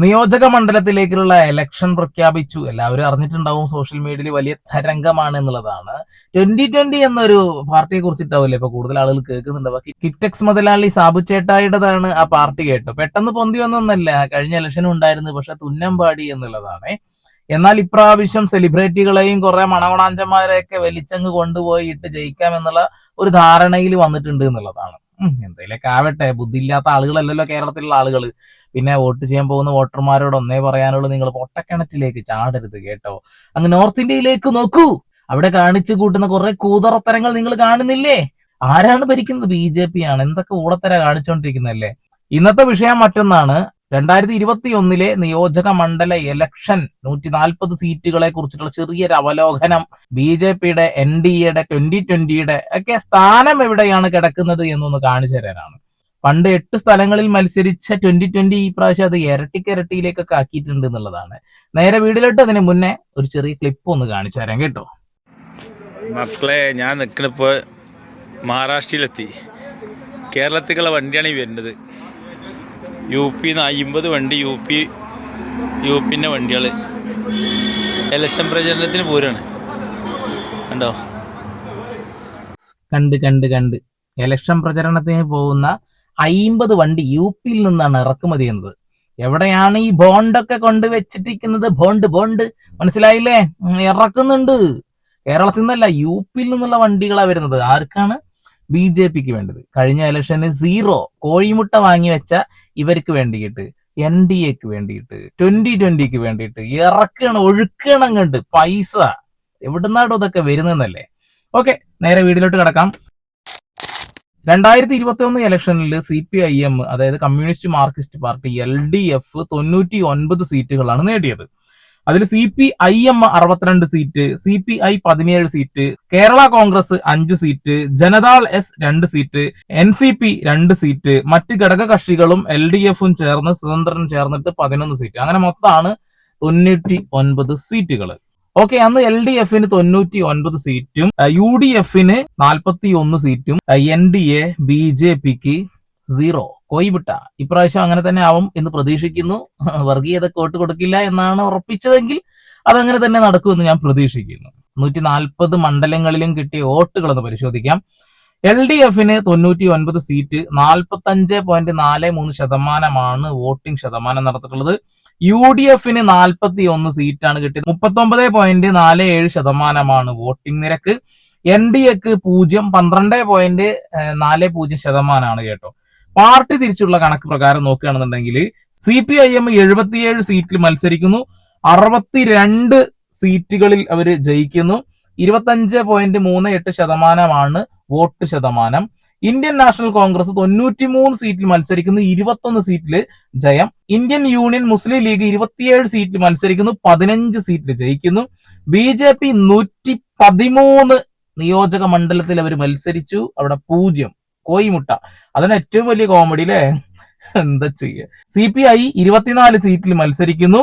നിയോജക മണ്ഡലത്തിലേക്കുള്ള ഇലക്ഷൻ പ്രഖ്യാപിച്ചു. എല്ലാവരും അറിഞ്ഞിട്ടുണ്ടാവും, സോഷ്യൽ മീഡിയയിൽ വലിയ തരംഗമാണ് എന്നുള്ളതാണ്. 2020 എന്നൊരു പാർട്ടിയെ കുറിച്ചിട്ടാവില്ലേ ഇപ്പൊ കൂടുതൽ ആളുകൾ കേൾക്കുന്നുണ്ടാവുക. കിറ്റക്സ് മുതലാളി സാബു ചേട്ടായിയുടേതാണ് ആ പാർട്ടി കേട്ടോ. പെട്ടെന്ന് പൊന്തി വന്നൊന്നല്ല, കഴിഞ്ഞ ഇലക്ഷനും ഉണ്ടായിരുന്നു, പക്ഷെ തുന്നമ്പാടി എന്നുള്ളതാണ്. എന്നാൽ ഇപ്രാവശ്യം സെലിബ്രിറ്റികളെയും കുറെ മണവണാഞ്ചന്മാരെയൊക്കെ വലിച്ചങ്ങ് കൊണ്ടുപോയി ഇട്ട് ജയിക്കാം എന്നുള്ള ഒരു ധാരണയിൽ വന്നിട്ടുണ്ട് എന്നുള്ളതാണ്. എന്തെങ്കിലുമൊക്കെ ആവട്ടെ, ബുദ്ധിയില്ലാത്ത ആളുകളല്ലല്ലോ കേരളത്തിലുള്ള ആളുകൾ. പിന്നെ വോട്ട് ചെയ്യാൻ പോകുന്ന വോട്ടർമാരോട് ഒന്നേ പറയാനുള്ളൂ, നിങ്ങൾ പൊട്ടക്കിണറ്റിലേക്ക് ചാടരുത് കേട്ടോ. അങ്ങ് നോർത്ത് ഇന്ത്യയിലേക്ക് നോക്കൂ, അവിടെ കാണിച്ചു കൂട്ടുന്ന കുറെ കൂതറത്തരങ്ങൾ നിങ്ങൾ കാണുന്നില്ലേ? ആരാണ് ഭരിക്കുന്നത്? BJP ആണ്. എന്തൊക്കെ ഊടത്തര കാണിച്ചുകൊണ്ടിരിക്കുന്നല്ലേ. ഇന്നത്തെ വിഷയം മറ്റൊന്നാണ്. 2021 നിയോജക മണ്ഡല ഇലക്ഷൻ 140 സീറ്റുകളെ കുറിച്ചിട്ടുള്ള ചെറിയൊരു അവലോകനം. BJPയുടെ NDAയുടെ 2020യുടെ ഒക്കെ സ്ഥാനം എവിടെയാണ് കിടക്കുന്നത് എന്നൊന്ന് കാണിച്ചു തരാനാണ്. പണ്ട് 8 സ്ഥലങ്ങളിൽ മത്സരിച്ച 2020 ഈ പ്രാവശ്യം അത് ഇരട്ടിക്കിരട്ടിയിലേക്കൊക്കെ ആക്കിയിട്ടുണ്ട് എന്നുള്ളതാണ്. നേരെ വീട്ടിലോട്ട് അതിന് മുന്നേ ഒരു ചെറിയ ക്ലിപ്പ് ഒന്ന് കാണിച്ചു തരാം കേട്ടോ. മക്കളെ, ഞാൻ നിൽക്കണിപ്പോൾ മഹാരാഷ്ട്രയിലെത്തി. കേരളത്തിലുള്ള വണ്ടിയാണ് ഈ വരുന്നത്. UP-ന്ന് 50 വണ്ടി യുപിന്റെ വണ്ടികൾ ഇലക്ഷൻ പ്രചരണത്തിന് പോരാണ്. കണ്ടോ? കണ്ട് ഇലക്ഷൻ പ്രചരണത്തിന് പോകുന്ന 50 വണ്ടി UP-യിൽ നിന്നാണ് ഇറക്കുമതി ചെയ്യുന്നത്. എവിടെയാണ് ഈ ബോണ്ടൊക്കെ കൊണ്ടുവച്ചിട്ടിരിക്കുന്നത്? ബോണ്ട് മനസ്സിലായില്ലേ? ഇറക്കുന്നുണ്ട്. കേരളത്തിൽ നിന്നല്ല, UP-യിൽ നിന്നുള്ള വണ്ടികളാണ് വരുന്നത്. ആർക്കാണ്? BJPക്ക് വേണ്ടത്. കഴിഞ്ഞ ഇലക്ഷന് 0 കോഴിമുട്ട വാങ്ങി വെച്ച ഇവർക്ക് വേണ്ടിയിട്ട്, NDAക്ക് വേണ്ടിയിട്ട്, 2020ക്ക് വേണ്ടിയിട്ട് ഒഴുക്കണം കണ്ട് പൈസ. എവിടുന്നാടോ ഇതൊക്കെ വരുന്നല്ലേ? ഓക്കെ, നേരെ വീഡിയോയിലോട്ട് കിടക്കാം. 2021 ഇലക്ഷനിൽ CPIM, അതായത് കമ്മ്യൂണിസ്റ്റ് മാർക്സിസ്റ്റ് പാർട്ടി, LDF 99 സീറ്റുകളാണ് നേടിയത്. അതിൽ CPIM 62 seat, CPI 17 seat, Kerala Congress 5 seat, Janata Dal S 2 seat, NCP 2 seat, മറ്റ് ഘടക കക്ഷികളും LDFും ചേർന്ന് സ്വതന്ത്രനും ചേർന്നിട്ട് 11 സീറ്റ്. അങ്ങനെ മൊത്തമാണ് 99 സീറ്റുകൾ. ഓക്കെ, അന്ന് LDFന് 99 സീറ്റും, UDFന് 41 സീറ്റും, NDA BJPക്ക് 0 കോയിവിട്ട. ഇപ്രാവശ്യം അങ്ങനെ തന്നെ ആവും എന്ന് പ്രതീക്ഷിക്കുന്നു. വർഗീയത കോട്ട് കൊടുക്കില്ല എന്നാണ് ഉറപ്പിച്ചതെങ്കിൽ അതങ്ങനെ തന്നെ നടക്കുമെന്ന് ഞാൻ പ്രതീക്ഷിക്കുന്നു. 140 മണ്ഡലങ്ങളിലും കിട്ടിയ വോട്ടുകളെന്ന് പരിശോധിക്കാം. LDFന് 99 സീറ്റ്, 45.43% വോട്ടിംഗ് ശതമാനം നടത്തിയിട്ടുള്ളത്. UDFന് 41 സീറ്റാണ് കിട്ടിയത്, 39.47% വോട്ടിംഗ് നിരക്ക്. NDAക്ക് 12.40% കേട്ടോ. പാർട്ടി തിരിച്ചുള്ള കണക്ക് പ്രകാരം നോക്കുകയാണെന്നുണ്ടെങ്കിൽ CPIM 77 സീറ്റിൽ മത്സരിക്കുന്നു, 62 സീറ്റുകളിൽ അവർ ജയിക്കുന്നു, 25.38% വോട്ട് ശതമാനം. ഇന്ത്യൻ നാഷണൽ കോൺഗ്രസ് 93 സീറ്റിൽ മത്സരിക്കുന്നു, 21 സീറ്റിൽ ജയം. ഇന്ത്യൻ യൂണിയൻ മുസ്ലിം ലീഗ് 27 സീറ്റിൽ മത്സരിക്കുന്നു, 15 സീറ്റിൽ ജയിക്കുന്നു. BJP 113 നിയോജക മണ്ഡലത്തിൽ അവർ മത്സരിച്ചു, അവിടെ 0 കോയിമുട്ട. അതാണ് ഏറ്റവും വലിയ കോമഡി അല്ലേ? എന്താ ചെയ്യുക? CPI 24 സീറ്റിൽ മത്സരിക്കുന്നു,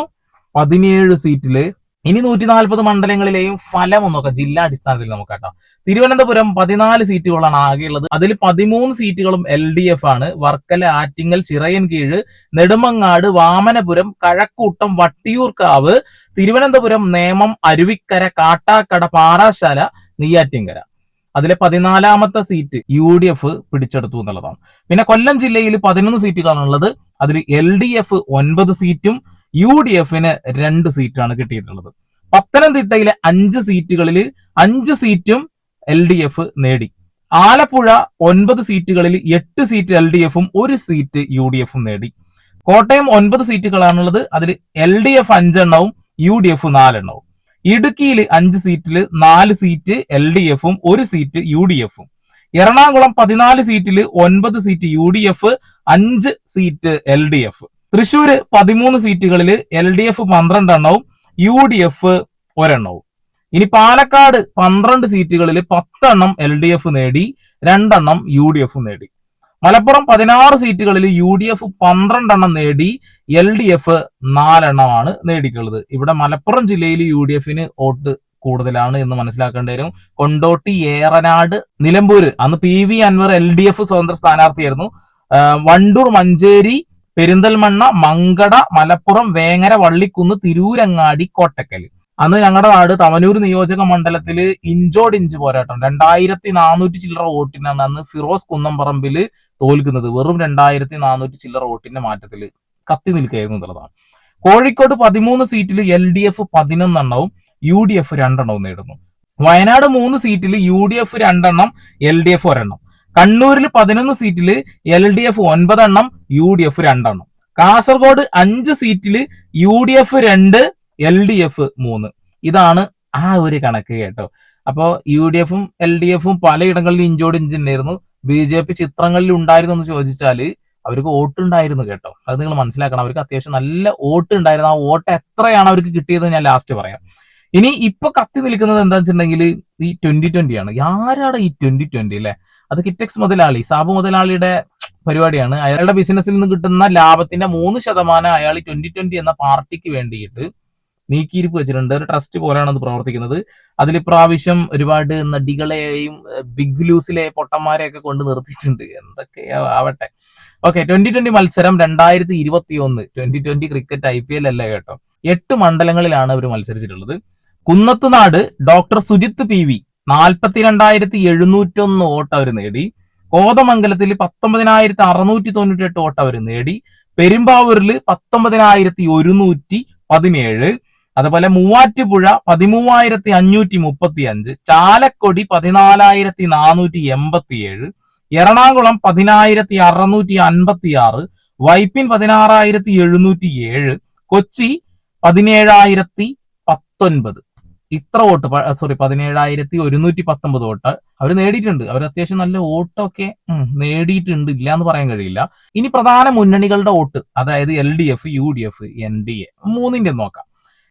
17 സീറ്റില്. ഇനി 140 മണ്ഡലങ്ങളിലെയും ഫലം ഒന്നൊക്കെ ജില്ലാടിസ്ഥാനത്തിൽ നമുക്ക് കേട്ടോ. തിരുവനന്തപുരം 14 സീറ്റുകളാണ് ആകെയുള്ളത്. അതിൽ 13 സീറ്റുകളും LDF ആണ്. വർക്കല, ആറ്റിങ്ങൽ, ചിറയൻകീഴ്, നെടുമങ്ങാട്, വാമനപുരം, കഴക്കൂട്ടം, വട്ടിയൂർക്കാവ്, തിരുവനന്തപുരം, നേമം, അരുവിക്കര, കാട്ടാക്കട, പാറശാല, നെയ്യാറ്റിൻകര. അതിലെ 14ാമത്തെ സീറ്റ് UDF പിടിച്ചെടുത്തു എന്നുള്ളതാണ്. പിന്നെ കൊല്ലം ജില്ലയിൽ 11 സീറ്റുകളാണുള്ളത്. അതിൽ LDF 9 സീറ്റും UDFന് 2 സീറ്റാണ് കിട്ടിയിട്ടുള്ളത്. പത്തനംതിട്ടയിലെ 5 സീറ്റുകളിൽ 5 സീറ്റും LDF നേടി. ആലപ്പുഴ 9 സീറ്റുകളിൽ 8 സീറ്റ് LDFും 1 സീറ്റ് UDFും നേടി. കോട്ടയം 9 സീറ്റുകളാണുള്ളത്. അതിൽ LDF 5 എണ്ണവും UDF 4 എണ്ണവും. ഇടുക്കിയിൽ 5 സീറ്റിൽ 4 സീറ്റ് LDFും 1 സീറ്റ് UDFും. എറണാകുളം 14 സീറ്റിൽ 9 seat UDF, 5 seat LDF. Thrissur 13 സീറ്റുകളിൽ LDF 12 എണ്ണവും UDF 1 എണ്ണവും. ഇനി പാലക്കാട് 12 സീറ്റുകളിൽ 10 എണ്ണം LDF നേടി, 2 എണ്ണം UDF നേടി. മലപ്പുറം 16 സീറ്റുകളിൽ UDF 12 എണ്ണം നേടി, LDF 4 എണ്ണമാണ് നേടിയിട്ടുള്ളത്. ഇവിടെ മലപ്പുറം ജില്ലയിൽ UDFന് വോട്ട് കൂടുതലാണ് എന്ന് മനസ്സിലാക്കേണ്ടി വരും. കൊണ്ടോട്ടി, ഏറനാട്, നിലമ്പൂര് അന്ന് PV അൻവർ LDF സ്വതന്ത്ര സ്ഥാനാർത്ഥിയായിരുന്നു. വണ്ടൂർ, മഞ്ചേരി, പെരിന്തൽമണ്ണ, മങ്കട, മലപ്പുറം, വേങ്ങര, വള്ളിക്കുന്ന്, തിരൂരങ്ങാടി, കോട്ടക്കൽ. അന്ന് ഞങ്ങളുടെ നാട് തവനൂർ നിയോജക മണ്ഡലത്തില് ഇഞ്ചോടിഞ്ച് പോരാട്ടം. 2400 ചില്ലറ വോട്ടിനാണ് അന്ന് ഫിറോസ് കുന്നംപറമ്പിൽ തോൽക്കുന്നത്. വെറും 2400 ചില്ലറ വോട്ടിന്റെ മാറ്റത്തിൽ കത്തി നിൽക്കുകയായിരുന്നു എന്നുള്ളതാണ്. കോഴിക്കോട് 13 സീറ്റിൽ LDF 11 എണ്ണവും UDF 2 എണ്ണവും നേടുന്നു. വയനാട് 3 സീറ്റിൽ UDF 2 എണ്ണം, LDF 1 എണ്ണം. കണ്ണൂരിൽ 11 സീറ്റിൽ LDF 9 എണ്ണം, UDF 2 എണ്ണം. കാസർഗോഡ് 5 സീറ്റിൽ UDF 2, LDF 3. ഇതാണ് ആ ഒരു കണക്ക് കേട്ടോ. അപ്പോ UDF-ഉം LDF-ഉം പലയിടങ്ങളിൽ ഇഞ്ചോട് ഇഞ്ചിനായിരുന്നു. BJP ചിത്രങ്ങളിൽ ഉണ്ടായിരുന്നു എന്ന് ചോദിച്ചാല് അവർക്ക് വോട്ടുണ്ടായിരുന്നു കേട്ടോ. അത് നിങ്ങൾ മനസ്സിലാക്കണം. അവർക്ക് അത്യാവശ്യം നല്ല വോട്ട് ഉണ്ടായിരുന്നു. ആ വോട്ട് എത്രയാണ് അവർക്ക് കിട്ടിയത് ഞാൻ ലാസ്റ്റ് പറയാം. ഇനി ഇപ്പൊ കത്തി നിൽക്കുന്നത് എന്താ വെച്ചിട്ടുണ്ടെങ്കിൽ ഈ 2020 ആണ്. ആരാണ് ഈ 2020 അല്ലെ? അത് കിറ്റക്സ് മുതലാളി, സാബു മുതലാളിയുടെ പരിപാടിയാണ്. അയാളുടെ ബിസിനസ്സിൽ നിന്ന് കിട്ടുന്ന ലാഭത്തിന്റെ 3% അയാൾ 2020 എന്ന പാർട്ടിക്ക് വേണ്ടിയിട്ട് നീക്കിയിരിപ്പ് വെച്ചിട്ടുണ്ട്. ഒരു ട്രസ്റ്റ് പോലെയാണ് അത് പ്രവർത്തിക്കുന്നത്. അതിൽ ഇപ്രാവശ്യം ഒരുപാട് നടികളെയും ബിഗ് ലൂസിലെ പൊട്ടന്മാരെയൊക്കെ കൊണ്ട് നിർത്തിയിട്ടുണ്ട്. എന്തൊക്കെയാ ആവട്ടെ. ഓക്കെ, 2020 മത്സരം 2021 2020 ക്രിക്കറ്റ് IPL അല്ല കേട്ടോ. 8 മണ്ഡലങ്ങളിലാണ് അവർ മത്സരിച്ചിട്ടുള്ളത്. Kunnathunad doctor Sujith PV 42,701 vote അവർ നേടി. കോതമംഗലത്തിൽ 19,698 വോട്ട് അവർ നേടി. പെരുമ്പാവൂരിൽ 19,117. അതുപോലെ മൂവാറ്റുപുഴ 13,535. ചാലക്കുടി 14,487. എറണാകുളം 10,656. വൈപ്പിൻ 16,707. കൊച്ചി 17,019. ഇത്ര വോട്ട്, 17,119 വോട്ട് അവർ നേടിയിട്ടുണ്ട്. അവർ അത്യാവശ്യം നല്ല വോട്ടൊക്കെ നേടിയിട്ടുണ്ട്, ഇല്ല എന്ന് പറയാൻ കഴിയില്ല. ഇനി പ്രധാന മുന്നണികളുടെ വോട്ട്, അതായത് LDF, UDF, NDA മൂന്നിന്റെ നോക്കാം.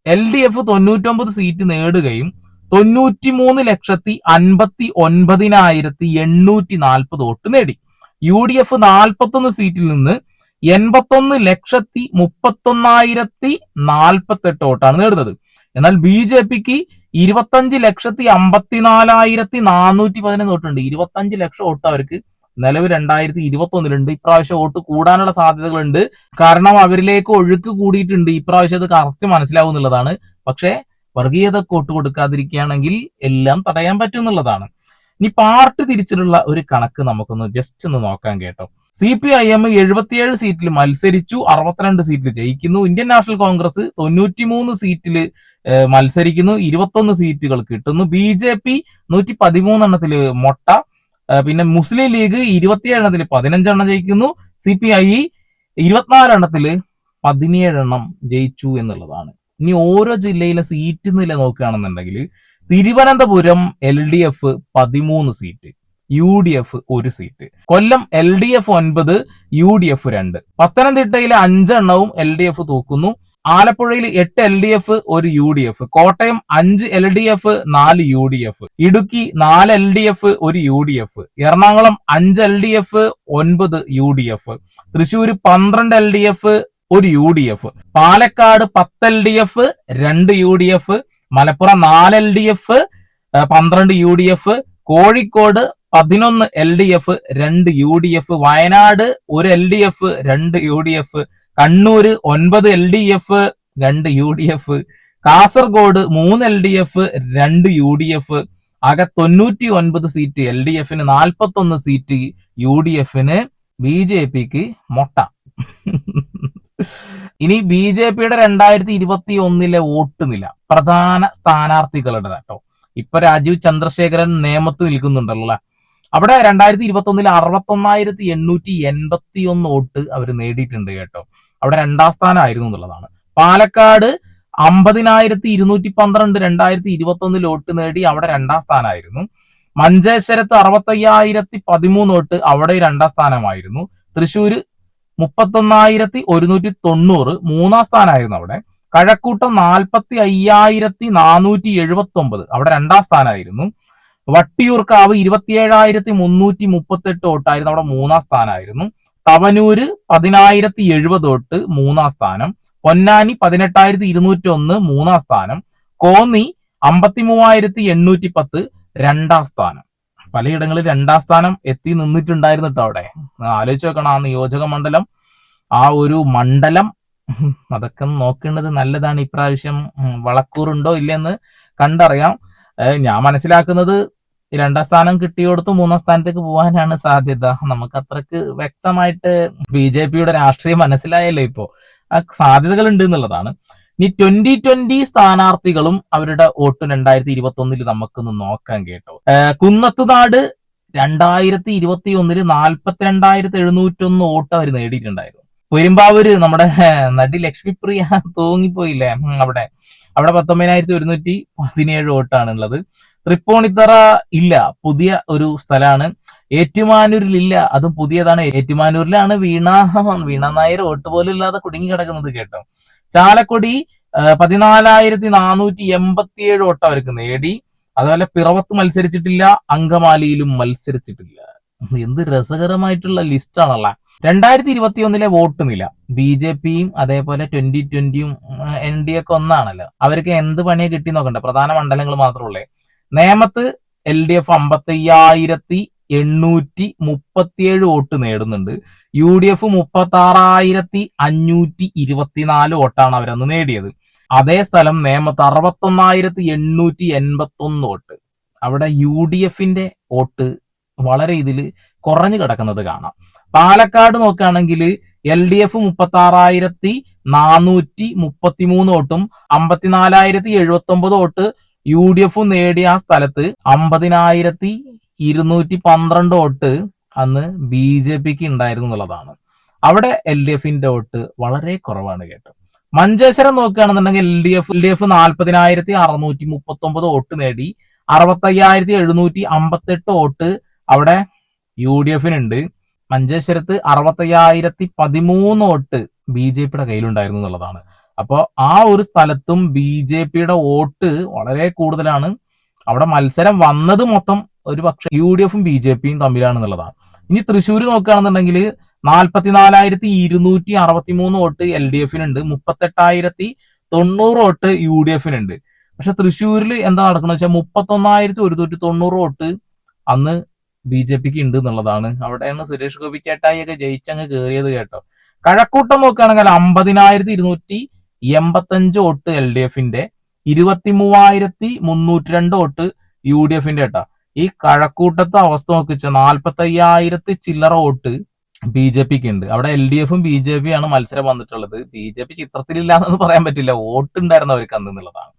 LDF 99 സീറ്റ് നേടുകയും 93,59,840 വോട്ട് നേടി. UDF 41 സീറ്റിൽ നിന്ന് 81,31,048 വോട്ടാണ് നേടുന്നത്. എന്നാൽ BJPക്ക് 25,54,411 വോട്ടുണ്ട്. 25 ലക്ഷം വോട്ട് അവർക്ക് നിലവിൽ 2021 ഇപ്രാവശ്യം വോട്ട് കൂടാനുള്ള സാധ്യതകളുണ്ട്. കാരണം അവരിലേക്ക് ഒഴുക്ക് കൂടിയിട്ടുണ്ട്. ഇപ്രാവശ്യം അത് കറക്റ്റ് മനസ്സിലാവും എന്നുള്ളതാണ്. പക്ഷെ വർഗീയത വോട്ട് കൊടുക്കാതിരിക്കുകയാണെങ്കിൽ എല്ലാം തടയാൻ പറ്റും എന്നുള്ളതാണ്. ഇനി പാർട്ടി തിരിച്ചിട്ടുള്ള ഒരു കണക്ക് നമുക്കൊന്ന് ജസ്റ്റ് ഒന്ന് നോക്കാൻ കേട്ടോ. CPIM 77 സീറ്റിൽ മത്സരിച്ചു, 62 സീറ്റിൽ ജയിക്കുന്നു. ഇന്ത്യൻ നാഷണൽ കോൺഗ്രസ് 93 സീറ്റിൽ മത്സരിക്കുന്നു, 21 സീറ്റുകൾ കിട്ടുന്നു. BJP 113 എണ്ണത്തിൽ മൊട്ട. പിന്നെ മുസ്ലിം ലീഗ് 27 എണ്ണത്തിൽ 15 എണ്ണം ജയിക്കുന്നു. CPI 24 എണ്ണത്തിൽ 17 എണ്ണം ജയിച്ചു എന്നുള്ളതാണ്. ഇനി ഓരോ ജില്ലയിലെ സീറ്റ് നില നോക്കുകയാണെന്നുണ്ടെങ്കിൽ Thiruvananthapuram LDF 13 seat, UDF 1 seat. Kollam LDF 9, UDF 2. പത്തനംതിട്ടയിലെ 5 എണ്ണവും LDF തൂക്കുന്നു. ആലപ്പുഴയിൽ 8 LDF 1 UDF. Kottayam 5 LDF 4 UDF. Idukki 4 LDF 1 UDF. Ernakulam 5 LDF 9 UDF. Thrissur 12 LDF 1 UDF. Palakkad 10 LDF 2 UDF. Malappuram 4 LDF 12 UDF. Kozhikode 11 LDF 2 UDF. Wayanad 1 LDF 2 UDF. Kannur 9 LDF 2 UDF. Kasaragod 3 LDF 2 UDF. ആകെ 99 സീറ്റ് LDF-ന്, 41 സീറ്റ് UDF-ന്. BJPക്ക് മൊട്ട. ഇനി BJPയുടെ 2021 vote നില പ്രധാന സ്ഥാനാർത്ഥികളുടെ കേട്ടോ. ഇപ്പൊ രാജീവ് ചന്ദ്രശേഖരൻ നേമത്ത് നിൽക്കുന്നുണ്ടല്ലോ. അവിടെ 2021 61,881 വോട്ട് അവർ നേടിയിട്ടുണ്ട് കേട്ടോ. അവിടെ 2ാം സ്ഥാനമായിരുന്നു എന്നുള്ളതാണ്. പാലക്കാട് 50,212 2021 വോട്ട് നേടി, അവിടെ 2ാം സ്ഥാനമായിരുന്നു. മഞ്ചേശ്വരത്ത് 65,013 വോട്ട്, അവിടെ 2ാം സ്ഥാനമായിരുന്നു. തൃശ്ശൂര് 31,190 3ാം സ്ഥാനമായിരുന്നു അവിടെ. കഴക്കൂട്ടം 45,479 അവിടെ 2ാം സ്ഥാനമായിരുന്നു. വട്ടിയൂർക്കാവ് 27,338 വോട്ടായിരുന്നു, അവിടെ 3ാം സ്ഥാനമായിരുന്നു. തവനൂര് 10,070 വോട്ട്, 3ാം സ്ഥാനം. പൊന്നാനി 18,201 3ാം സ്ഥാനം. കോന്നി 53,810 2ാം സ്ഥാനം. പലയിടങ്ങളിൽ 2ാം സ്ഥാനം എത്തി നിന്നിട്ടുണ്ടായിരുന്നു കേട്ടോ. അവിടെ ആലോചിച്ച് നോക്കണം, ആ നിയോജക മണ്ഡലം ആ ഒരു മണ്ഡലം അതൊക്കെ നോക്കേണ്ടത് നല്ലതാണ്. ഇപ്രാവശ്യം വളക്കൂറുണ്ടോ ഇല്ലെന്ന് കണ്ടറിയാം. ഞാൻ മനസ്സിലാക്കുന്നത് രണ്ടാം സ്ഥാനം കിട്ടിയോടത്ത് മൂന്നാം സ്ഥാനത്തേക്ക് പോകാനാണ് സാധ്യത. നമുക്ക് അത്രക്ക് വ്യക്തമായിട്ട് BJP-യുടെ രാഷ്ട്രീയം മനസ്സിലായല്ലോ ഇപ്പോ. ആ സാധ്യതകൾ ഉണ്ട് എന്നുള്ളതാണ്. ഇനി 2020 സ്ഥാനാർത്ഥികളും അവരുടെ വോട്ട് 2021 നമുക്കൊന്ന് നോക്കാൻ കേട്ടോ. കുന്നത്തുനാട് 2021 42,701 വോട്ട് അവർ നേടിയിട്ടുണ്ടായിരുന്നു. പെരുമ്പാവൂര് നമ്മുടെ നടി ലക്ഷ്മിപ്രിയ തൂങ്ങിപ്പോയില്ലേ, അവിടെ 19,117 വോട്ടാണ് ഉള്ളത്. തൃപ്പൂണിത്തറ ഇല്ല, പുതിയ ഒരു സ്ഥലമാണ്. ഏറ്റുമാനൂരിൽ ഇല്ല, അതും പുതിയതാണ്. ഏറ്റുമാനൂരിലാണ് വീണ നായർ വോട്ട് പോലും ഇല്ലാതെ കുടുങ്ങി കിടക്കുന്നത് കേട്ടോ. ചാലക്കുടി 14,487 വോട്ട് അവർക്ക് നേടി. അതുപോലെ പിറവത്ത് മത്സരിച്ചിട്ടില്ല, അങ്കമാലിയിലും മത്സരിച്ചിട്ടില്ല. എന്ത് രസകരമായിട്ടുള്ള ലിസ്റ്റ് ആണല്ല. 2021 വോട്ട് നില BJP-യും അതേപോലെ 2020-യും NDA ഒക്കെ ഒന്നാണല്ലോ. അവർക്ക് എന്ത് പണിയെ കിട്ടി നോക്കണ്ട, പ്രധാന മണ്ഡലങ്ങൾ മാത്രമുള്ളേ. നേമത്ത് LDF 55,837 വോട്ട് നേടുന്നുണ്ട്. UDF 36,524 വോട്ടാണ് അവരന്ന് നേടിയത്. അതേ സ്ഥലം നേമത്ത് 61,881 വോട്ട്. അവിടെ UDF-ന്റെ വോട്ട് വളരെ ഇതിൽ കുറഞ്ഞു കിടക്കുന്നത് കാണാം. പാലക്കാട് നോക്കുകയാണെങ്കിൽ LDF 36,433 വോട്ടും 54,079 വോട്ട് UDF നേടിയ ആ സ്ഥലത്ത് 50,212 വോട്ട് അന്ന് BJP-ക്ക് ഉണ്ടായിരുന്നു എന്നുള്ളതാണ്. അവിടെ LDF-ന്റെ വോട്ട് വളരെ കുറവാണ് കേട്ടോ. മഞ്ചേശ്വരം നോക്കുകയാണെന്നുണ്ടെങ്കിൽ LDF 40,639 വോട്ട് നേടി. 65,758 വോട്ട് അവിടെ UDF-നുണ്ട്. മഞ്ചേശ്വരത്ത് 65,013 വോട്ട് BJP-യുടെ കയ്യിലുണ്ടായിരുന്നു എന്നുള്ളതാണ്. അപ്പോൾ ആ ഒരു സ്ഥലത്തും BJP-യുടെ വോട്ട് വളരെ കൂടുതലാണ്. അവിടെ മത്സരം വന്നത് മൊത്തം ഒരു പക്ഷെ UDF-ഉം BJP-യും തമ്മിലാണെന്നുള്ളതാണ്. ഇനി തൃശ്ശൂർ നോക്കുകയാണെന്നുണ്ടെങ്കിൽ 44,263 വോട്ട് LDF-നുണ്ട്, 38,090 വോട്ട് UDF-നുണ്ട്. പക്ഷെ തൃശ്ശൂരിൽ എന്താ നടക്കുന്നത് വെച്ചാൽ 31,190 വോട്ട് അന്ന് BJP-ക്ക് ഉണ്ട് എന്നുള്ളതാണ്. അവിടെയാണ് സുരേഷ് ഗോപി ചേട്ടായിയൊക്കെ ജയിച്ചങ്ങ് കയറിയത് കേട്ടോ. കഴക്കൂട്ടം നോക്കുകയാണെങ്കിൽ 50,185 വോട്ട് LDF-ന്റെ, 23,302 വോട്ട് UDF-ന്റെ കേട്ടോ. ഈ കഴക്കൂട്ടത്തെ അവസ്ഥ നോക്കിച്ച 45,000 ചില്ലറ വോട്ട് BJP-ക്ക് ഉണ്ട്. അവിടെ LDF-ഉം BJP-യാണ് മത്സരം വന്നിട്ടുള്ളത്. BJP ചിത്രത്തിലില്ല എന്ന് പറയാൻ പറ്റില്ല, വോട്ട് ഉണ്ടായിരുന്നു അവർക്ക് അന്ന് എന്നുള്ളതാണ്.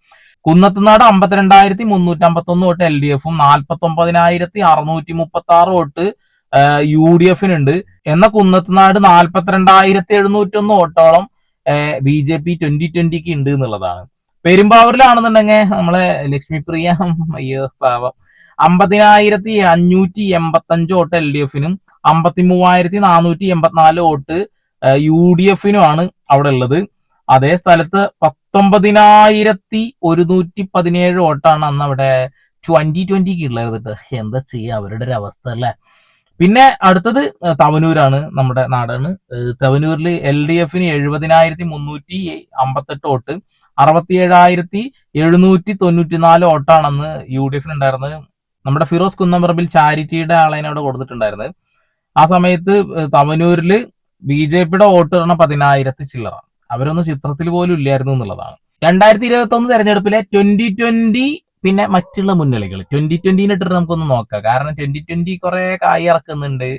കുന്നത്തുനാട് 52,351 വോട്ട് LDF-ഉം 49,636 വോട്ട് UDF-നുണ്ട്. എന്ന കുന്നത്തുനാട് 42,701 വോട്ടോളം BJP 2020-ക്ക് ഉണ്ട് എന്നുള്ളതാണ്. പെരുമ്പാവൂരിലാണെന്നുണ്ടെങ്കിൽ നമ്മളെ ലക്ഷ്മിപ്രിയ അയ്യോ പാവം 50,585 വോട്ട് LDF-നും 53,484 വോട്ട് UDF-നുമാണ് അവിടെ ഉള്ളത്. അതേ സ്ഥലത്ത് 19,117 വോട്ടാണ് അന്ന് അവിടെ 2020-ക്ക് ഉള്ളത്. എന്താ ചെയ്യുക, അവരുടെ ഒരു അവസ്ഥ അല്ലേ. പിന്നെ അടുത്തത് തവനൂരാണ്, നമ്മുടെ നാടാണ്. തവനൂരിൽ LDF-ന് 70,358 വോട്ട്, 67,794 വോട്ടാണെന്ന് UDF-ന് ഉണ്ടായിരുന്നത്. നമ്മുടെ ഫിറോസ് കുന്നംപറമ്പിൽ ചാരിറ്റിയുടെ ആളെനെ അവിടെ കൊടുത്തിട്ടുണ്ടായിരുന്നത്. ആ സമയത്ത് തവനൂരില് BJP-യുടെ വോട്ട് പറഞ്ഞ 10,000 ചില്ലറ. അവരൊന്നും ചിത്രത്തിൽ പോലും ഇല്ലായിരുന്നു എന്നുള്ളതാണ്. 2021 തെരഞ്ഞെടുപ്പിലെ 2020 പിന്നെ മറ്റുള്ള മുന്നണികൾ 2020 ഇട്ടിട്ട് നമുക്കൊന്ന് നോക്കാം. കാരണം 2020 കുറെ കായ് ഇറക്കുന്നുണ്ട്,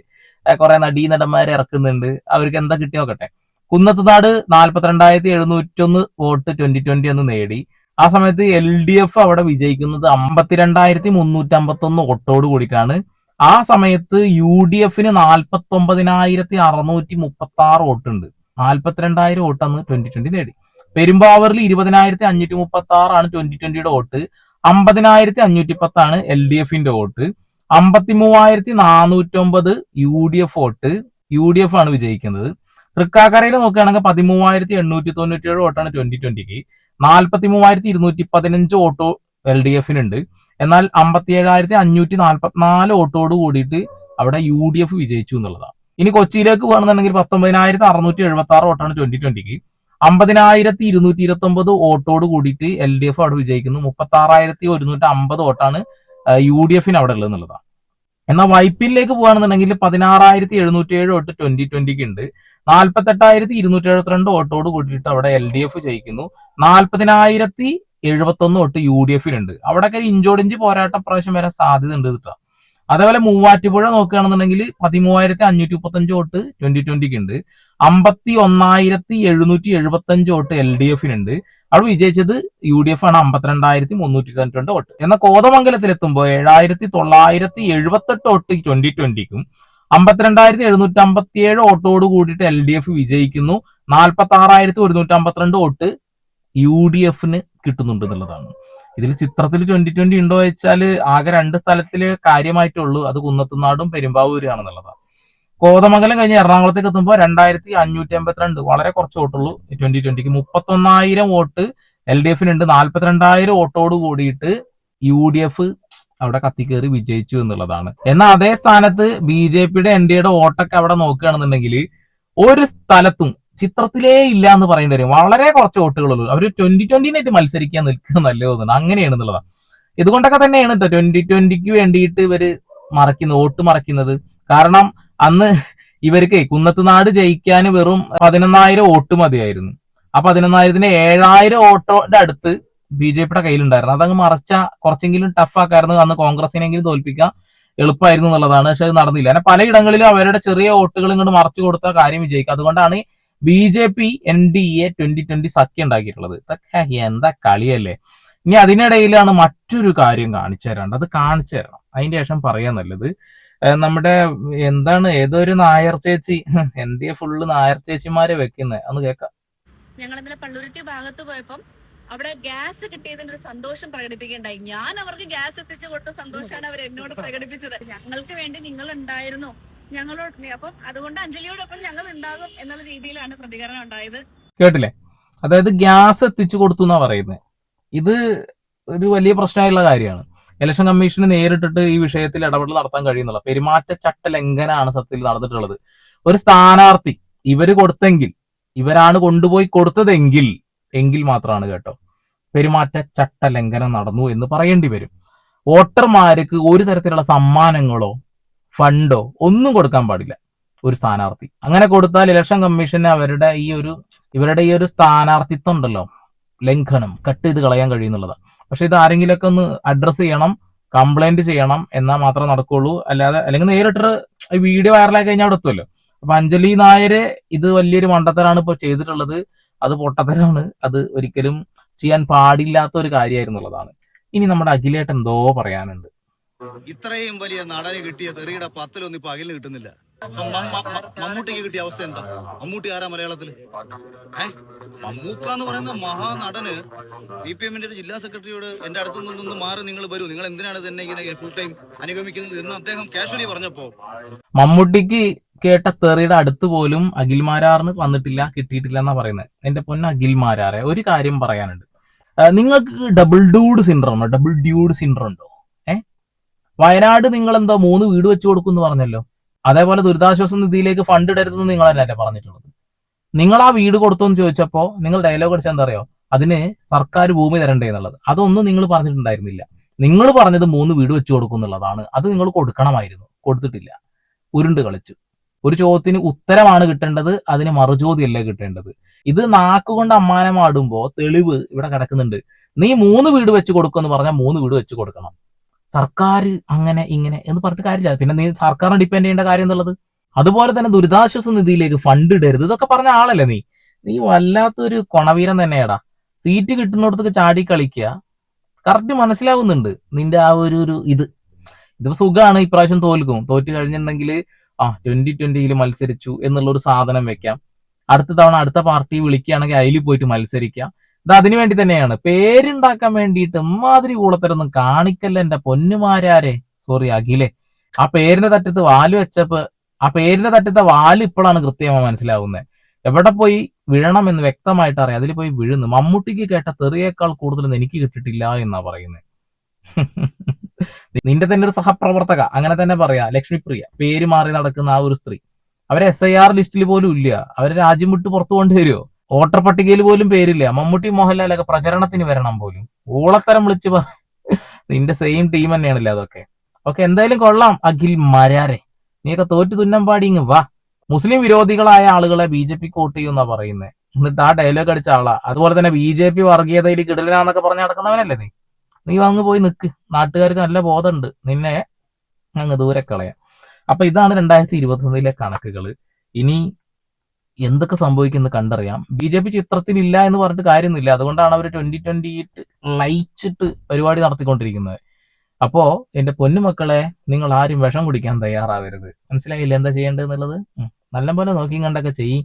കുറെ നടന്മാരെ ഇറക്കുന്നുണ്ട്. അവർക്ക് എന്താ കിട്ടി നോക്കട്ടെ. കുന്നത്തുനാട് 42,701 വോട്ട് 2020 എന്ന് നേടി. ആ സമയത്ത് LDF അവിടെ വിജയിക്കുന്നത് 52,351 വോട്ടോട് കൂടിയിട്ടാണ്. ആ സമയത്ത് UDF-ന് 49,636 വോട്ടുണ്ട്. 42,000 വോട്ട് അന്ന് 2020 നേടി. പെരുമ്പാവൂരിൽ 20,536 ആണ് 2020-യുടെ വോട്ട്, 50,510 ആണ് LDF-ന്റെ വോട്ട്, 53,409 UDF വോട്ട്. UDF ആണ് വിജയിക്കുന്നത്. തൃക്കാക്കരയിൽ നോക്കുകയാണെങ്കിൽ 13,897 വോട്ടാണ് 2020-ക്ക്, 43,215 വോട്ട് LDF-നുണ്ട്. എന്നാൽ 57,544 വോട്ടോട് കൂടിയിട്ട് അവിടെ UDF വിജയിച്ചു എന്നുള്ളതാണ്. ഇനി കൊച്ചിയിലേക്ക് പോകണമെന്നുണ്ടെങ്കിൽ 19,676 വോട്ടാണ് 2020-ക്ക്, 50,229 വോട്ടോട് കൂടിയിട്ട് LDF അവിടെ വിജയിക്കുന്നു. 36,150 വോട്ടാണ് UDF-ന് അവിടെ ഉള്ളത് എന്നുള്ളതാണ്. എന്നാൽ വൈപ്പിലേക്ക് പോകുകയാണെന്നുണ്ടെങ്കിൽ 16,707 വോട്ട് 2020 ഉണ്ട്. 48,272 വോട്ടോട് കൂടിയിട്ട് അവിടെ LDF ജയിക്കുന്നു. 40,071 വോട്ട് UDF അവിടെയൊക്കെ ഇഞ്ചോടിഞ്ച് പോരാട്ടം പ്രാവശ്യം വരാൻ സാധ്യത ഉണ്ട് കേട്ടോ. അതേപോലെ മൂവാറ്റുപുഴ നോക്കുകയാണെന്നുണ്ടെങ്കിൽ 13,535 വോട്ട് 2020 ഉണ്ട്. 51,775 വോട്ട് LDF അവിടെ വിജയിച്ചത് UDF ആണ്. 52,392 വോട്ട്. എന്നാൽ കോതമംഗലത്തിലെത്തുമ്പോൾ 7,978 വോട്ട് 2020ക്കും 52,757 വോട്ടോട് കൂടിയിട്ട് LDF വിജയിക്കുന്നു. 46,152 വോട്ട് UDF കിട്ടുന്നുണ്ട് എന്നുള്ളതാണ്. ഇതിൽ ചിത്രത്തിൽ 2020 ഉണ്ടോ വെച്ചാൽ ആകെ 2 സ്ഥലത്തില് കാര്യമായിട്ടുള്ളൂ. അത് കുന്നത്തുനാടും പെരുമ്പാവൂരാണെന്നുള്ളതാണ്. കോതമംഗലം കഴിഞ്ഞ് എറണാകുളത്തേക്ക് എത്തുമ്പോൾ 2,582 വളരെ കുറച്ച് വോട്ടുള്ളൂ 2020ക്ക്. 31,000 വോട്ട് LDF 42,000 വോട്ടോട് കൂടിയിട്ട് UDF അവിടെ കത്തിക്കേറി വിജയിച്ചു എന്നുള്ളതാണ്. എന്നാൽ അതേ സ്ഥാനത്ത് BJPയുടെ NDAയുടെ വോട്ടൊക്കെ അവിടെ നോക്കുകയാണെന്നുണ്ടെങ്കിൽ ഒരു സ്ഥലത്തും ചിത്രത്തിലേ ഇല്ല എന്ന് പറയേണ്ടി വരും. വളരെ കുറച്ച് വോട്ടുകളുള്ളൂ. അവർ 2020 മത്സരിക്കാൻ നിൽക്കുക നല്ലത് തോന്നുന്നു. അങ്ങനെയാണെന്നുള്ളതാണ്. ഇതുകൊണ്ടൊക്കെ തന്നെയാണ് 2020ക്ക് വേണ്ടിയിട്ട് ഇവര് വോട്ട് മറയ്ക്കുന്നത്. കാരണം അന്ന് ഇവർക്ക് കുന്നത്തുനാട് ജയിക്കാൻ വെറും 11,000 വോട്ട് മതിയായിരുന്നു. ആ 11,000ന് 7,000 വോട്ടോന്റെ അടുത്ത് BJPയുടെ കയ്യിലുണ്ടായിരുന്നു. അതങ്ങ് മറച്ച കുറച്ചെങ്കിലും ടഫ് ആക്കായിരുന്നു. അന്ന് കോൺഗ്രസിനെങ്കിലും തോൽപ്പിക്കാൻ എളുപ്പമായിരുന്നു എന്നുള്ളതാണ്. പക്ഷെ അത് നടന്നില്ല. അങ്ങനെ പലയിടങ്ങളിലും അവരുടെ ചെറിയ വോട്ടുകൾ ഇങ്ങോട്ട് മറച്ചു കൊടുത്ത കാര്യം വിജയിക്കുക. അതുകൊണ്ടാണ് BJP NDA 2020 സഖ്യം ഉണ്ടാക്കിയിട്ടുള്ളത്. ഇതൊക്കെ എന്താ കളിയല്ലേ. ഇനി അതിനിടയിലാണ് മറ്റൊരു കാര്യം കാണിച്ചു തരാണ്ട്. അത് കാണിച്ചു തരണം, അതിന്റെ ശേഷം പറയാൻ നല്ലത്. നമ്മുടെ എന്താണ് ഏതൊരു നായർ ചേച്ചി NDA ഫുള്ള് നായർ ചേച്ചിമാരെ വെക്കുന്നത് അന്ന് കേൾക്കാം. ഞങ്ങൾ ഇന്നലെ പള്ളുരുത്തി ഭാഗത്ത് പോയപ്പം അവിടെ ഗ്യാസ് കിട്ടിയതിന്റെ ഒരു സന്തോഷം പ്രകടിപ്പിക്കുകയുണ്ടായി. ഞാൻ അവർക്ക് ഗ്യാസ് എത്തിച്ചു കൊടുത്ത സന്തോഷമാണ് അവർ എന്നോട് പ്രകടിപ്പിച്ചത്. ഞങ്ങൾക്ക് വേണ്ടി നിങ്ങൾ ഉണ്ടായിരുന്നു, ഞങ്ങളോട്, അപ്പം അതുകൊണ്ട് അഞ്ജലിയോടൊപ്പം ഞങ്ങൾ ഉണ്ടാകും എന്നുള്ള രീതിയിലാണ് പ്രതികരണം ഉണ്ടായത്. കേട്ടില്ലേ? അതായത് ഗ്യാസ് എത്തിച്ചു കൊടുത്തു എന്നാ പറയുന്നത്. ഇത് ഒരു വലിയ പ്രശ്നമായുള്ള കാര്യമാണ്. ഇലക്ഷൻ കമ്മീഷന് നേരിട്ടിട്ട് ഈ വിഷയത്തിൽ ഇടപെടൽ നടത്താൻ കഴിയുന്നില്ല. പെരുമാറ്റച്ചട്ട ലംഘനമാണ് സത്യത്തിൽ നടന്നിട്ടുള്ളത്. ഒരു സ്ഥാനാർത്ഥി ഇവര് കൊടുത്തെങ്കിൽ, ഇവരാണ് കൊണ്ടുപോയി കൊടുത്തതെങ്കിൽ മാത്രമാണ് കേട്ടോ പെരുമാറ്റച്ചട്ട ലംഘനം നടന്നു എന്ന് പറയേണ്ടി വരും. വോട്ടർമാർക്ക് ഒരു തരത്തിലുള്ള സമ്മാനങ്ങളോ ഫണ്ടോ ഒന്നും കൊടുക്കാൻ പാടില്ല ഒരു സ്ഥാനാർത്ഥി. അങ്ങനെ കൊടുത്താൽ ഇലക്ഷൻ കമ്മീഷന് ഇവരുടെ ഈ ഒരു സ്ഥാനാർത്ഥിത്വം ഉണ്ടല്ലോ, ലംഘനം കട്ട് ചെയ്ത് കളയാൻ കഴിയുന്നുള്ളതാണ്. പക്ഷെ ഇത് ആരെങ്കിലുമൊക്കെ ഒന്ന് അഡ്രസ് ചെയ്യണം, കംപ്ലൈന്റ് ചെയ്യണം, എന്നാൽ മാത്രമേ നടക്കുള്ളൂ. അല്ലെങ്കിൽ നേരിട്ട് വീഡിയോ വൈറലായി കഴിഞ്ഞാൽ അവിടെ എത്തുമല്ലോ. അപ്പൊ അഞ്ജലി നായര് ഇത് വലിയൊരു മണ്ടത്തരാണ് ഇപ്പൊ ചെയ്തിട്ടുള്ളത്. അത് പൊട്ടത്തരാണ്. അത് ഒരിക്കലും ചെയ്യാൻ പാടില്ലാത്ത ഒരു കാര്യമായിരുന്നുള്ളതാണ്. ഇനി നമ്മുടെ അഖിലേട്ടൻ എന്തോ പറയാനുണ്ട്. ഇത്രയും വലിയ നടന് കിട്ടിയ തെറിയുടെ 10-1 ഇപ്പൊ അഖിലിന് കിട്ടുന്നില്ല. മമ്മൂട്ടിക്ക് കിട്ടിയ അവസ്ഥ എന്താ? മമ്മൂട്ടി ആരാ മലയാളത്തില്? മമ്മൂക്ക എന്ന് പറയുന്ന മഹാനടന് CPM-ന്റെ ജില്ലാ സെക്രട്ടറിയോട് എന്റെ അടുത്തു നിന്നൊന്ന് മാറി നിങ്ങൾ വരൂ, നിങ്ങൾ എന്തിനാണ് തന്നെ ഇങ്ങനെ ഫുൾ ടൈം അനുഗമിക്കുന്നത് എന്ന് അദ്ദേഹം കാഷ്വലി പറഞ്ഞപ്പോ മമ്മൂട്ടിക്ക് കേട്ട തെറിയുടെ അടുത്ത് പോലും അഖിൽമാരാറിന് വന്നിട്ടില്ല, കിട്ടിയിട്ടില്ല എന്നാ പറയുന്നത്. എന്റെ പൊന്ന അഖിൽമാരാറെ, ഒരു കാര്യം പറയാനുണ്ട്. നിങ്ങൾക്ക് ഡബിൾ ഡ്യൂഡ് സിൻഡ്രോം ഉണ്ടോ? വയനാട് നിങ്ങൾ എന്താ 3 വീട് വെച്ചു കൊടുക്കും പറഞ്ഞല്ലോ. അതേപോലെ ദുരിതാശ്വാസ നിധിയിലേക്ക് ഫണ്ട് ഇടരുതെന്ന് നിങ്ങൾ തന്നെ പറഞ്ഞിട്ടുള്ളത്. നിങ്ങൾ ആ വീട് കൊടുത്തോന്ന് ചോദിച്ചപ്പോ നിങ്ങൾ ഡയലോഗ് അടിച്ചാൽ എന്താ അറിയോ? അതിന് സർക്കാർ ഭൂമി തരണ്ടേ എന്നുള്ളത്. അതൊന്നും നിങ്ങൾ പറഞ്ഞിട്ടുണ്ടായിരുന്നില്ല. നിങ്ങൾ പറഞ്ഞത് 3 വീട് വെച്ചു കൊടുക്കും എന്നുള്ളതാണ്. അത് നിങ്ങൾ കൊടുക്കണമായിരുന്നു, കൊടുത്തിട്ടില്ല, ഉരുണ്ട് കളിച്ചു. ഒരു ചോദ്യത്തിന് ഉത്തരമാണ് കിട്ടേണ്ടത്, അതിന് മറുചോദ്യമല്ലേ കിട്ടേണ്ടത്. ഇത് നാക്കുകൊണ്ട് അമ്മാനമാടുമ്പോ തെളിവ് ഇവിടെ കിടക്കുന്നുണ്ട്. നീ 3 വീട് വെച്ച് കൊടുക്കുമെന്ന് പറഞ്ഞാൽ 3 വീട് വെച്ച് കൊടുക്കണം. സർക്കാർ അങ്ങനെ ഇങ്ങനെ എന്ന് പറഞ്ഞിട്ട് കാര്യമില്ല. പിന്നെ നീ സർക്കാരിനെ ഡിപ്പെൻഡ് ചെയ്യേണ്ട കാര്യം എന്നുള്ളത്. അതുപോലെ തന്നെ ദുരിതാശ്വാസ നിധിയിലേക്ക് ഫണ്ട് ഇടരുത്, ഇതൊക്കെ പറഞ്ഞ ആളല്ലേ നീ വല്ലാത്തൊരു കൊണവീരൻ തന്നെയാടാ. സീറ്റ് കിട്ടുന്നിടത്തേക്ക് ചാടി കളിക്കുക. കറക്റ്റ് മനസ്സിലാവുന്നുണ്ട് നിന്റെ ആ ഒരു ഇതിപ്പോ സുഖമാണ്. ഇപ്രാവശ്യം തോറ്റു കഴിഞ്ഞിട്ടുണ്ടെങ്കിൽ 2020 മത്സരിച്ചു എന്നുള്ളൊരു സാധനം വെക്കാം. അടുത്ത തവണ അടുത്ത പാർട്ടി വിളിക്കുകയാണെങ്കിൽ അതിൽ പോയിട്ട് മത്സരിക്കാം. ഇത് അതിനു വേണ്ടി തന്നെയാണ്, പേരുണ്ടാക്കാൻ വേണ്ടിയിട്ട്. ഇമാതിരി കൂടത്തരൊന്നും കാണിക്കല്ല എന്റെ പൊന്നുമാരാരെ. സോറി അഖിലേ, ആ പേരിന്റെ തറ്റത്ത് വാല് ഇപ്പോഴാണ് കൃത്യമായി മനസ്സിലാവുന്നത്. എവിടെ പോയി വീഴണമെന്ന് വ്യക്തമായിട്ട് അറിയാം. അതിൽ പോയി വീഴുന്നു. മമ്മൂട്ടിക്ക് കേട്ട തെറിയേക്കാൾ കൂടുതലൊന്നും എനിക്ക് കിട്ടിയിട്ടില്ല എന്നാ പറയുന്നത്. നിന്റെ തന്നെ ഒരു സഹപ്രവർത്തക, അങ്ങനെ തന്നെ പറയാ, ലക്ഷ്മിപ്രിയ, പേര് മാറി നടക്കുന്ന ആ ഒരു സ്ത്രീ, അവരെ SIR ലിസ്റ്റിൽ പോലും ഇല്ല. അവരെ രാജ്യം വിട്ട് പുറത്തു കൊണ്ടുവരുമോ? വോട്ടർ പട്ടികയിൽ പോലും പേരില്ല. മമ്മൂട്ടി മോഹൻലാലൊക്കെ പ്രചരണത്തിന് വരണം പോലും. ഊളത്തരം വിളിച്ച് നിന്റെ സെയിം ടീം തന്നെയാണല്ലേ അതൊക്കെ. ഓക്കെ, എന്തായാലും കൊള്ളാം അഖിൽ മരാരെ, നീയൊക്കെ തോറ്റു തുന്നമ്പാടി ഇങ്ങ് വാ. മുസ്ലിം വിരോധികളായ ആളുകളെ BJP വോട്ട് ചെയ്യുമെന്നാ പറയുന്നത്. എന്നിട്ട് ആ ഡയലോഗ് അടിച്ച ആളാ. അതുപോലെ തന്നെ BJP വർഗീയതയിൽ കിടലാന്നൊക്കെ പറഞ്ഞ് നടക്കുന്നവനല്ലേ നീ. നീ അങ്ങ് പോയി നിക്ക്. നാട്ടുകാർക്ക് നല്ല ബോധമുണ്ട്, നിന്നെ അങ്ങ് ദൂരെ കളയാം. അപ്പൊ ഇതാണ് 2021 കണക്കുകൾ. ഇനി എന്തൊക്കെ സംഭവിക്കുന്നത് കണ്ടറിയാം. BJP ചിത്രത്തിലില്ല എന്ന് പറഞ്ഞിട്ട് കാര്യമൊന്നുമില്ല. അതുകൊണ്ടാണ് അവർ 2028 ലയിച്ചിട്ട് പരിപാടി നടത്തിക്കൊണ്ടിരിക്കുന്നത്. അപ്പോ എന്റെ പൊന്നുമക്കളെ, നിങ്ങൾ ആരും വിഷം കുടിക്കാൻ തയ്യാറാവരുത്. മനസ്സിലായില്ല എന്താ ചെയ്യേണ്ടതെന്നുള്ളത്? നല്ലപോലെ നോക്കിയും കണ്ടൊക്കെ ചെയ്യും.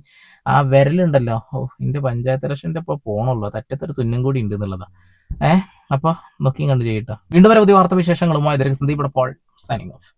ആ വിരലുണ്ടല്ലോ, എന്റെ പഞ്ചായത്ത് ഇലക്ഷന്റെ ഇപ്പൊ പോണുള്ളൂ, തറ്റത്തൊരു തുന്നും കൂടി ഉണ്ട് എന്നുള്ളതാ. അപ്പൊ നോക്കിയും കണ്ട് ചെയ്യട്ടോ. വീണ്ടും വരെ പുതിയ വാർത്താ വിശേഷങ്ങളുമായി സന്ദീപ് പോൾ സൈനിങ് ഓഫ്.